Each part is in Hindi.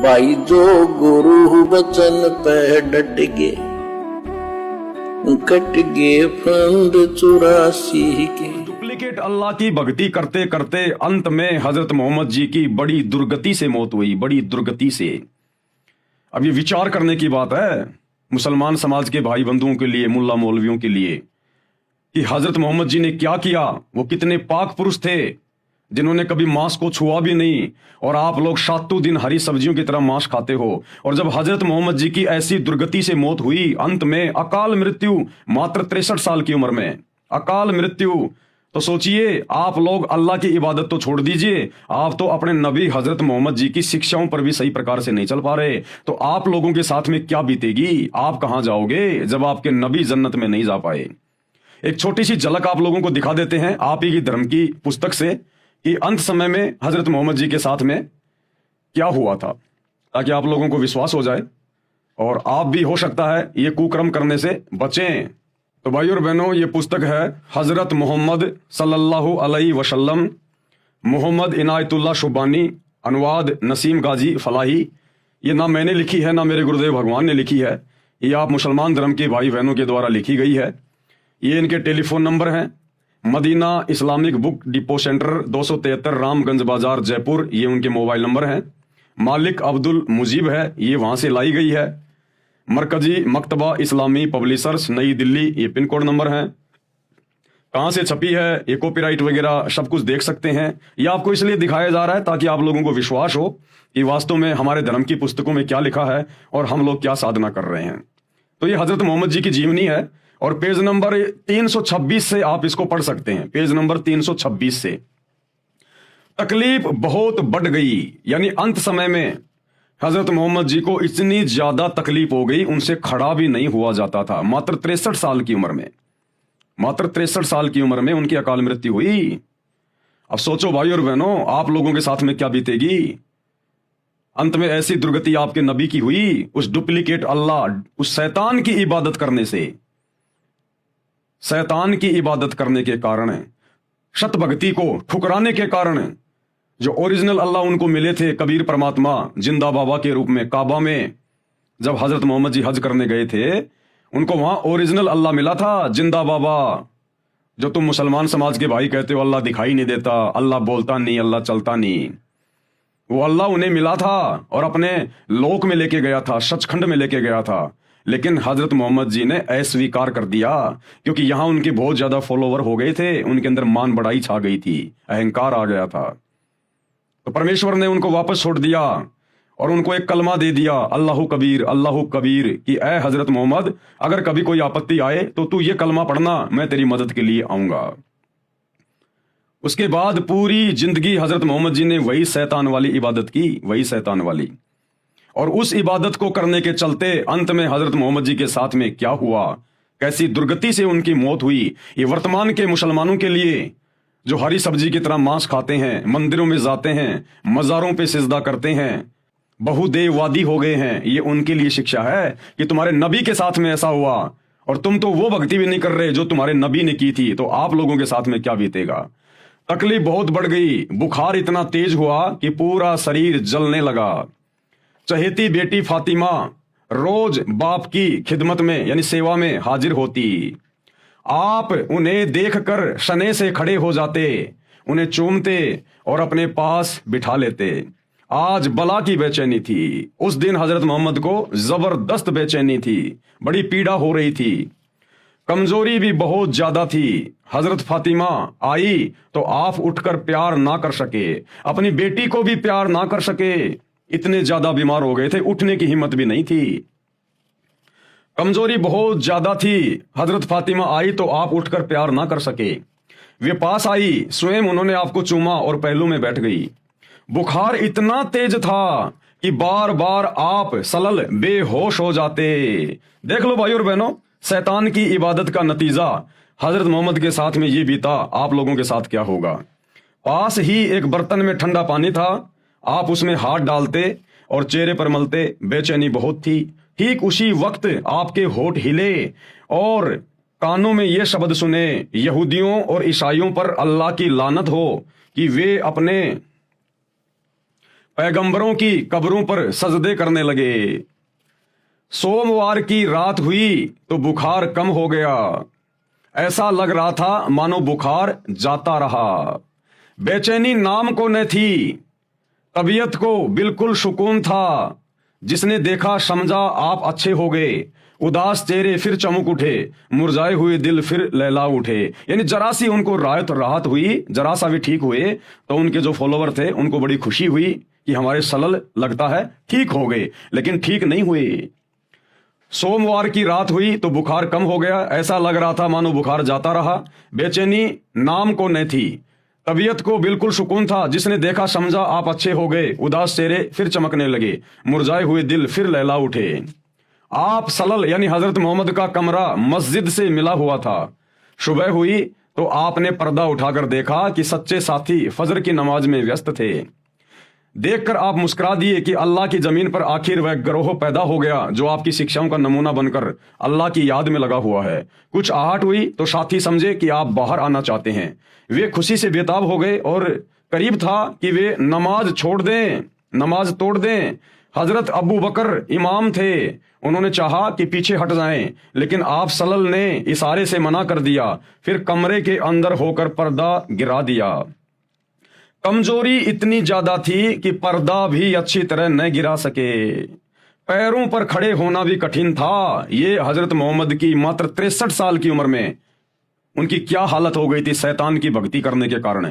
भाई जो गुरु बचन पे डट गए, कट गए फंद 84 के। डुप्लीकेट अल्लाह की भक्ति करते करते अंत में हजरत मोहम्मद जी की बड़ी दुर्गति से मौत हुई, बड़ी दुर्गति से। अब ये विचार करने की बात है मुसलमान समाज के भाई बंधुओं के लिए, मुल्ला मौलवियों के लिए, कि हजरत मोहम्मद जी ने क्या किया। वो कितने पाक पुरुष थे जिन्होंने कभी मांस को छुआ भी नहीं, और आप लोग सातों दिन हरी सब्जियों की तरह मांस खाते हो। और जब हजरत मोहम्मद जी की ऐसी दुर्गति से मौत हुई, अंत में अकाल मृत्यु, मात्र 63 साल की उम्र में अकाल मृत्यु, तो सोचिए आप लोग अल्लाह की इबादत तो छोड़ दीजिए, आप तो अपने नबी हजरत मोहम्मद जी की शिक्षाओं पर भी सही प्रकार से नहीं चल पा रहे। तो आप लोगों के साथ में क्या बीतेगी, आप कहां जाओगे जब आपके नबी जन्नत में नहीं जा पाए। एक छोटी सी झलक आप लोगों को दिखा देते हैं आप ही की धर्म की पुस्तक से कि अंत समय में हजरत मोहम्मद जी के साथ में क्या हुआ था, ताकि आप लोगों को विश्वास हो जाए और आप भी हो सकता है ये कुकर्म करने से बचें। तो भाई और बहनों, ये पुस्तक है हजरत मोहम्मद सल्लल्लाहु अलैहि वसल्लम, मोहम्मद इनायतुल्लाह शुबानी, अनुवाद नसीम गाजी फलाही। ये ना मैंने लिखी है ना मेरे गुरुदेव भगवान ने लिखी है, ये आप मुसलमान धर्म के भाई बहनों के द्वारा लिखी गई है। ये इनके टेलीफोन नंबर हैं, Madina Islamic book depot centre 273 Ramganj Bazar Jaipur, ये उनके मोबाइल नंबर हैं। मालिक अब्दुल मुजीब है, ये वहां से लाई गई है। मरकजी मकतबा इस्लामी पब्लिशर्स नई दिल्ली, ये पिन कोड नंबर है। कहां से छपी है, ये कॉपीराइट वगैरह सब कुछ देख सकते हैं। ये आपको इसलिए दिखाया जा रहा है ताकि आप लोगों को विश्वास हो कि वास्तव में हमारे धर्म की पुस्तकों में क्या लिखा है और हम लोग क्या साधना कर रहे हैं। तो ये हजरत मोहम्मद जी की जीवनी है और पेज नंबर 326 से आप इसको पढ़ सकते हैं। पेज नंबर 326 से तकलीफ बहुत बढ़ गई, यानी अंत समय में हजरत मोहम्मद जी को इतनी ज्यादा तकलीफ हो गई, उनसे खड़ा भी नहीं हुआ जाता था। मात्र 63 साल की उम्र में, मात्र 63 साल की उम्र में उनकी अकाल मृत्यु हुई। अब सोचो भाई और बहनों, आप लोगों के साथ में क्या बीतेगी। अंत में ऐसी दुर्गति आपके नबी की हुई, उस डुप्लीकेट अल्लाह, उस शैतान की इबादत करने से, शैतान की इबादत करने के कारण, शत भक्ति को ठुकराने के कारण। जो ओरिजिनल अल्लाह उनको मिले थे, कबीर परमात्मा जिंदा बाबा के रूप में काबा में, जब हजरत मोहम्मद जी हज करने गए थे, उनको वहां ओरिजिनल अल्लाह मिला था, जिंदा बाबा। जो तुम मुसलमान समाज के भाई कहते हो अल्लाह दिखाई नहीं देता, अल्लाह बोलता नहीं, अल्लाह चलता नहीं, वो अल्लाह उन्हें मिला था और अपने लोक में लेके गया था, सचखंड में लेके गया था। लेकिन हजरत मोहम्मद जी ने अस्वीकार कर दिया, क्योंकि यहां उनके बहुत ज्यादा फॉलोवर हो गए थे, उनके अंदर मान बढ़ाई छा गई थी, अहंकार आ गया था। तो परमेश्वर ने उनको वापस छोड़ दिया और उनको एक कलमा दे दिया, अल्लाहु कबीर, कि ऐ हजरत मोहम्मद, अगर कभी कोई आपत्ति आए तो तू ये कलमा पढ़ना, मैं तेरी मदद के लिए आऊंगा। उसके बाद पूरी जिंदगी हजरत मोहम्मद जी ने वही शैतान वाली इबादत की, वही शैतान वाली। और उस इबादत को करने के चलते अंत में हजरत मोहम्मद जी के साथ में क्या हुआ, कैसी दुर्गति से उनकी मौत हुई, ये वर्तमान के मुसलमानों के लिए, जो हरी सब्जी की तरह मांस खाते हैं, मंदिरों में जाते हैं, मजारों पे सिजदा करते हैं, बहुदेववादी हो गए हैं, ये उनके लिए शिक्षा है कि तुम्हारे नबी के साथ में ऐसा हुआ और तुम तो वो भक्ति भी नहीं कर रहे जो तुम्हारे नबी ने की थी, तो आप लोगों के साथ में क्या बीतेगा। तकलीफ बहुत बढ़ गई, बुखार इतना तेज हुआ कि पूरा शरीर जलने लगा। चहेती बेटी फातिमा रोज बाप की खिदमत में यानी सेवा में हाजिर होती। आप उन्हें देखकर शने से खड़े हो जाते, उन्हें चूमते और अपने पास बिठा लेते। आज बला की बेचैनी थी, उस दिन हजरत मोहम्मद को जबरदस्त बेचैनी थी, बड़ी पीड़ा हो रही थी, कमजोरी भी बहुत ज्यादा थी। हजरत फातिमा आई तो आप उठकर प्यार ना कर सके, अपनी बेटी को भी प्यार ना कर सके, इतने ज्यादा बीमार हो गए थे, उठने की हिम्मत भी नहीं थी, कमजोरी बहुत ज्यादा थी। हजरत फातिमा आई तो आप उठकर प्यार ना कर सके, वे पास आई, स्वयं उन्होंने आपको चूमा और पहलू में बैठ गई। बुखार इतना तेज था कि बार बार आप सलल बेहोश हो जाते। देख लो भाई और बहनों, शैतान की इबादत का नतीजा हजरत मोहम्मद के साथ में ये बीता, आप लोगों के साथ क्या होगा। पास ही एक बर्तन में ठंडा पानी था, आप उसमें हाथ डालते और चेहरे पर मलते, बेचैनी बहुत थी। ठीक उसी वक्त आपके होठ हिले और कानों में ये शब्द सुने, यहूदियों और ईसाइयों पर अल्लाह की लानत हो कि वे अपने पैगंबरों की कब्रों पर सजदे करने लगे। सोमवार की रात हुई तो बुखार कम हो गया। ऐसा लग रहा था मानो बुखार जाता रहा। बेचैनी नाम को न थी, तबीयत को बिल्कुल सुकून था। जिसने देखा समझा आप अच्छे हो गए। उदास चेहरे फिर चमक उठे, मुरझाए हुए दिल फिर लहला उठे। यानी जरा सी उनको राहत हुई, जरा सा भी ठीक हुए तो उनके जो फॉलोवर थे उनको बड़ी खुशी हुई कि हमारे सलल लगता है ठीक हो गए, लेकिन ठीक नहीं हुए। सोमवार की रात हुई तो बुखार कम हो गया। ऐसा लग रहा था मानो बुखार जाता रहा। बेचैनी नाम को न थी, तबीयत को बिल्कुल सुकून था। जिसने देखा समझा आप अच्छे हो गए। उदास चेहरे फिर चमकने लगे, मुरझाए हुए दिल फिर लहला उठे। आप सलल यानी हजरत मोहम्मद का कमरा मस्जिद से मिला हुआ था। सुबह हुई तो आपने पर्दा उठाकर देखा कि सच्चे साथी फजर की नमाज में व्यस्त थे। देखकर आप मुस्कुरा दिए कि अल्लाह की जमीन पर आखिर वह ग्रोह पैदा हो गया जो आपकी शिक्षाओं का नमूना बनकर अल्लाह की याद में लगा हुआ है। कुछ आहट हुई तो साथी समझे कि आप बाहर आना चाहते हैं। वे खुशी से बेताब हो गए और करीब था कि वे नमाज छोड़ दें, नमाज तोड़ दें। हजरत अबू बकर इमाम थे, उन्होंने चाहा कि पीछे हट जाएं, लेकिन आप सल्लल्लाहु ने इशारे से मना कर दिया। फिर कमरे के अंदर होकर पर्दा गिरा दिया। कमजोरी इतनी ज्यादा थी कि पर्दा भी अच्छी तरह न गिरा सके। पैरों पर खड़े होना भी कठिन था। ये हजरत मोहम्मद की मात्र 63 साल की उम्र में उनकी क्या हालत हो गई थी शैतान की भक्ति करने के कारण।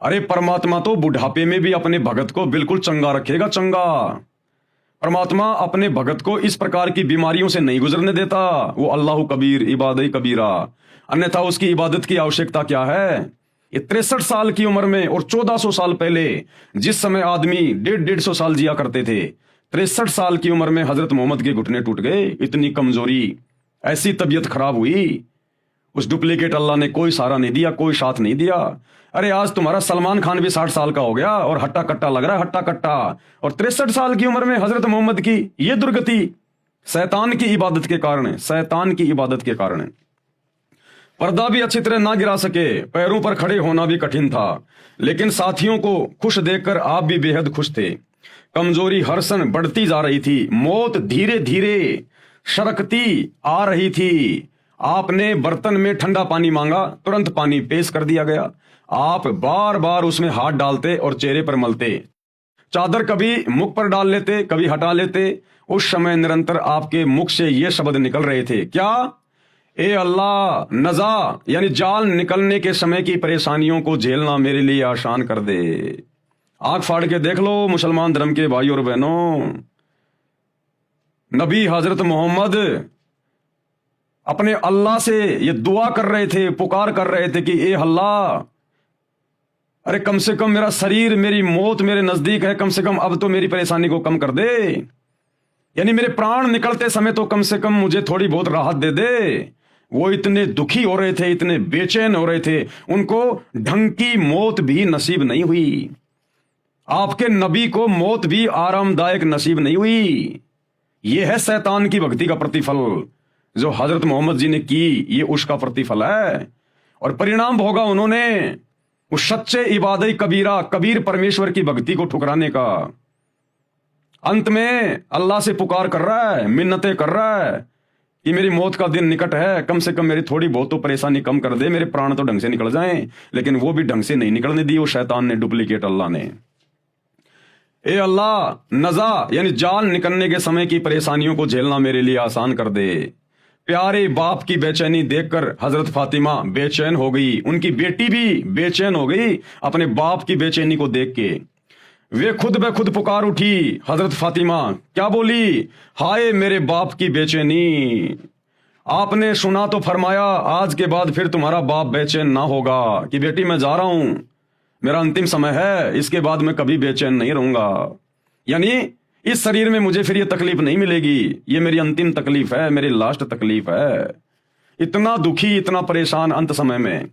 अरे परमात्मा तो बुढ़ापे में भी अपने भगत को बिल्कुल चंगा रखेगा, चंगा। परमात्मा अपने भगत को इस प्रकार की बीमारियों से नहीं गुजरने देता। वो अल्लाह कबीर इबादत कबीरा, अन्यथा उसकी इबादत की आवश्यकता क्या है। ये 63 साल की उम्र में और 1400 साल पहले जिस समय आदमी 150 साल जिया करते थे, 63 साल की उम्र में हजरत मोहम्मद के घुटने टूट गए। इतनी कमजोरी, ऐसी तबीयत खराब हुई। उस डुप्लीकेट अल्लाह ने कोई सहारा नहीं दिया, कोई साथ नहीं दिया। अरे आज तुम्हारा सलमान खान भी 60 साल का हो गया और हट्टा कट्टा लग रहा है, हट्टा कट्टा। और 63 साल की उम्र में हजरत मोहम्मद की ये दुर्गति शैतान की इबादत के कारण, शैतान की इबादत के कारण। पर्दा भी अच्छी तरह ना गिरा सके, पैरों पर खड़े होना भी कठिन था। लेकिन साथियों को खुश देखकर आप भी बेहद खुश थे। कमजोरी हर सन बढ़ती जा रही थी, मौत धीरे धीरे सरकती आ रही थी। आपने बर्तन में ठंडा पानी मांगा, तुरंत पानी पेश कर दिया गया। आप बार बार उसमें हाथ डालते और चेहरे पर मलते। चादर कभी मुख पर डाल लेते, कभी हटा लेते। उस समय निरंतर आपके मुख से ये शब्द निकल रहे थे, क्या? ए अल्लाह, नजा यानी जाल निकलने के समय की परेशानियों को झेलना मेरे लिए आसान कर दे। आंख फाड़ के देख लो मुसलमान धर्म के भाई और बहनों, नबी हजरत मोहम्मद अपने अल्लाह से ये दुआ कर रहे थे, पुकार कर रहे थे कि ए अल्लाह, अरे कम से कम मेरा शरीर, मेरी मौत मेरे नजदीक है, कम से कम अब तो मेरी परेशानी को कम कर दे। यानी मेरे प्राण निकलते समय तो कम से कम मुझे थोड़ी बहुत राहत दे दे। वो इतने दुखी हो रहे थे, इतने बेचैन हो रहे थे, उनको ढंग की मौत भी नसीब नहीं हुई। आपके नबी को मौत भी आरामदायक नसीब नहीं हुई। यह है शैतान की भक्ति का प्रतिफल जो हजरत मोहम्मद जी ने की। ये उसका प्रतिफल है और परिणाम भोगा उन्होंने उस सच्चे इबादत कबीरा, कबीर परमेश्वर की भक्ति को ठुकराने का। अंत में अल्लाह से पुकार कर रहा है, मिन्नतें कर रहा है कि मेरी मौत का दिन निकट है, कम से कम मेरी थोड़ी बहुत तो परेशानी कम कर दे, मेरे प्राण तो ढंग से निकल जाएं। लेकिन वो भी ढंग से नहीं निकलने दी वो शैतान ने, डुप्लीकेट अल्लाह ने। ए अल्लाह, नजा यानी जान निकलने के समय की परेशानियों को झेलना मेरे लिए आसान कर दे। प्यारे बाप की बेचैनी देखकर हजरत फातिमा बेचैन हो गई, उनकी बेटी भी बेचैन हो गई अपने बाप की बेचैनी को देख के। वे खुद ब खुद पुकार उठी। हजरत फातिमा क्या बोली? हाय मेरे बाप की बेचैनी। आपने सुना तो फरमाया आज के बाद फिर तुम्हारा बाप बेचैन ना होगा कि बेटी मैं जा रहा हूं, मेरा अंतिम समय है, इसके बाद मैं कभी बेचैन नहीं रहूंगा। यानी इस शरीर में मुझे फिर ये तकलीफ नहीं मिलेगी, ये मेरी अंतिम तकलीफ है, मेरी लास्ट तकलीफ है। इतना दुखी, इतना परेशान अंत समय में।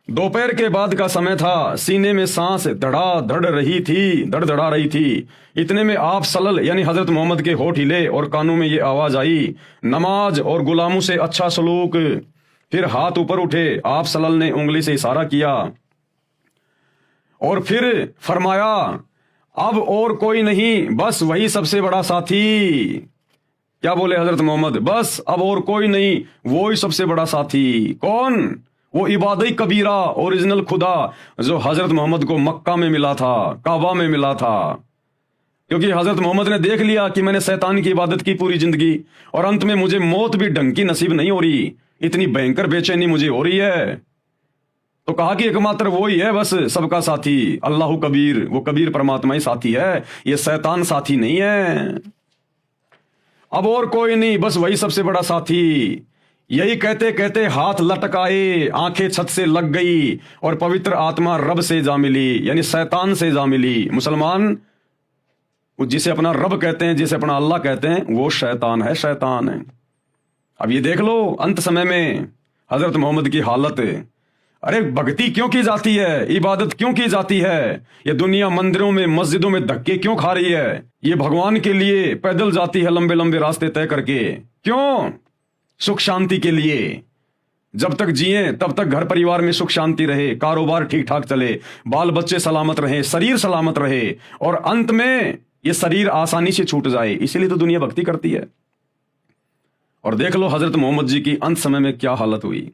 दोपहर के बाद का समय था, सीने में सांस धड़ाधड़ रही थी, धड़धड़ा रही थी। इतने में आप सल्लल्लाहु यानी हजरत मोहम्मद के होठ हिले और कानों में ये आवाज आई, नमाज और गुलामों से अच्छा सलूक। फिर हाथ ऊपर उठे, आप सल्लल्लाहु ने उंगली से इशारा किया और फिर फरमाया अब और कोई नहीं, बस वही सबसे बड़ा साथी। क्या बोले हजरत मोहम्मद? बस अब और कोई नहीं, वो ही सबसे बड़ा साथी। कौन? वो इबादई कबीरा, ओरिजिनल खुदा, जो हजरत मोहम्मद को मक्का में मिला था, काबा में मिला था। क्योंकि हजरत मोहम्मद ने देख लिया कि मैंने शैतान की इबादत की पूरी जिंदगी, और अंत में मुझे मौत भी ढंग की नसीब नहीं हो रही, इतनी भयंकर बेचैनी मुझे हो रही है। तो कहा कि एकमात्र वो ही है बस सबका साथी, अल्लाह कबीर, वो कबीर परमात्मा ही साथी है, ये शैतान साथी नहीं है। अब और कोई नहीं, बस वही सबसे बड़ा साथी। यही कहते कहते हाथ लटकाए, आंखें छत से लग गई, और पवित्र आत्मा रब से जा मिली, यानी शैतान से जा मिली। मुसलमान जिसे अपना रब कहते हैं, जिसे अपना अल्लाह कहते हैं, वो शैतान है, शैतान है। अब ये देख लो अंत समय में हजरत मोहम्मद की हालत। अरे भक्ति क्यों की जाती है, इबादत क्यों की जाती है? ये दुनिया मंदिरों में, मस्जिदों में धक्के क्यों खा रही है? ये भगवान के लिए पैदल जाती है लंबे लंबे रास्ते तय करके, क्यों? सुख शांति के लिए। जब तक जिए तब तक घर परिवार में सुख शांति रहे, कारोबार ठीक ठाक चले, बाल बच्चे सलामत रहे, शरीर सलामत रहे, और अंत में ये शरीर आसानी से छूट जाए। इसीलिए तो दुनिया भक्ति करती है। और देख लो हजरत मोहम्मद जी की अंत समय में क्या हालत हुई।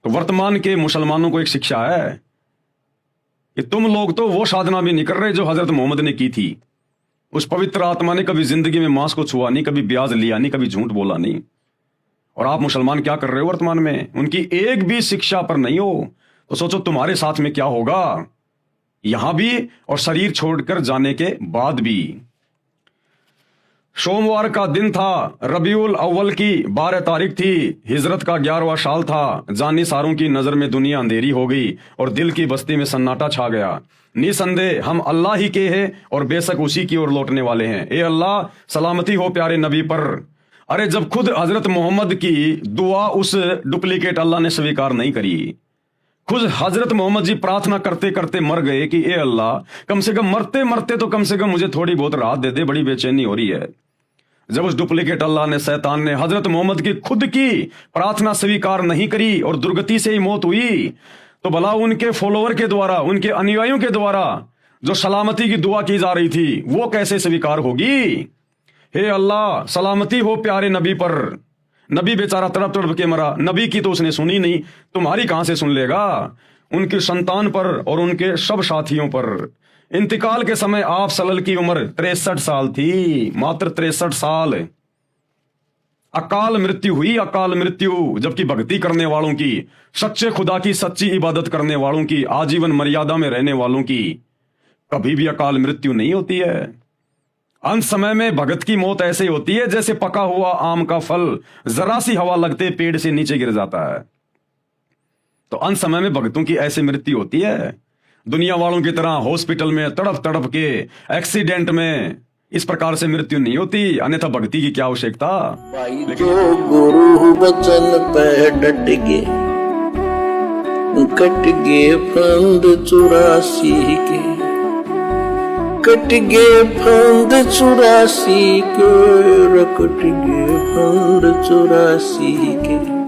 तो वर्तमान के मुसलमानों को एक शिक्षा है कि तुम लोग तो वो साधना भी नहीं कर रहे जो हजरत मोहम्मद ने की थी। उस पवित्र आत्मा ने कभी जिंदगी में मांस को छुआ नहीं, कभी ब्याज लिया नहीं, कभी झूठ बोला नहीं। और आप मुसलमान क्या कर रहे हो वर्तमान में? उनकी एक भी शिक्षा पर नहीं हो। तो सोचो तुम्हारे साथ में क्या होगा, यहां भी और शरीर छोड़कर जाने के बाद भी। सोमवार का दिन था, रबीउल अव्वल की 12 तारीख थी, हिजरत का 11वां साल था। जानी सारों की नजर में दुनिया अंधेरी हो गई और दिल की बस्ती में सन्नाटा छा गया। निसंदेह हम अल्लाह ही के हैं और बेशक उसी की ओर लौटने वाले हैं। ए अल्लाह, सलामती हो प्यारे नबी पर। अरे जब खुद हजरत मोहम्मद की दुआ उस डुप्लीकेट अल्लाह ने स्वीकार नहीं करी, खुद हजरत मोहम्मद जी प्रार्थना करते करते मर गए कि ए अल्लाह, कम से कम मरते मरते तो कम से कम मुझे थोड़ी बहुत राहत दे दे, बड़ी बेचैनी हो रही है। जब उस डुप्लीकेट अल्लाह ने, शैतान ने हजरत मोहम्मद की खुद की प्रार्थना स्वीकार नहीं करी और दुर्गति से ही मौत हुई, तो भला उनके फॉलोअर के द्वारा, उनके अनुयायियों के द्वारा जो सलामती की दुआ की जा रही थी, वो कैसे स्वीकार होगी? हे अल्लाह, सलामती हो प्यारे नबी पर। नबी बेचारा तड़प तड़प के मरा, नबी की तो उसने सुनी नहीं, तुम्हारी कहां से सुन लेगा? उनकी संतान पर और उनके सब साथियों पर। इंतकाल के समय आप सल्लल्लाहु की उम्र 63 साल थी, मात्र 63 साल। अकाल मृत्यु हुई, अकाल मृत्यु। जबकि भक्ति करने वालों की, सच्चे खुदा की सच्ची इबादत करने वालों की, आजीवन मर्यादा में रहने वालों की कभी भी अकाल मृत्यु नहीं होती है। अंत समय में भगत की मौत ऐसे होती है जैसे पका हुआ आम का फल जरा सी हवा लगते पेड़ से नीचे गिर जाता है। तो अंत समय में भगतों की ऐसी मृत्यु होती है। दुनिया वालों की तरह हॉस्पिटल में तड़प तड़प के, एक्सीडेंट में इस प्रकार से मृत्यु नहीं होती, अन्यथा भक्ति की क्या आवश्यकता। भाई जो गुरु वचन पे डट गए, कट गए फंद 84 के, कट गए फंद 84 के, कट गए फंद 84 के।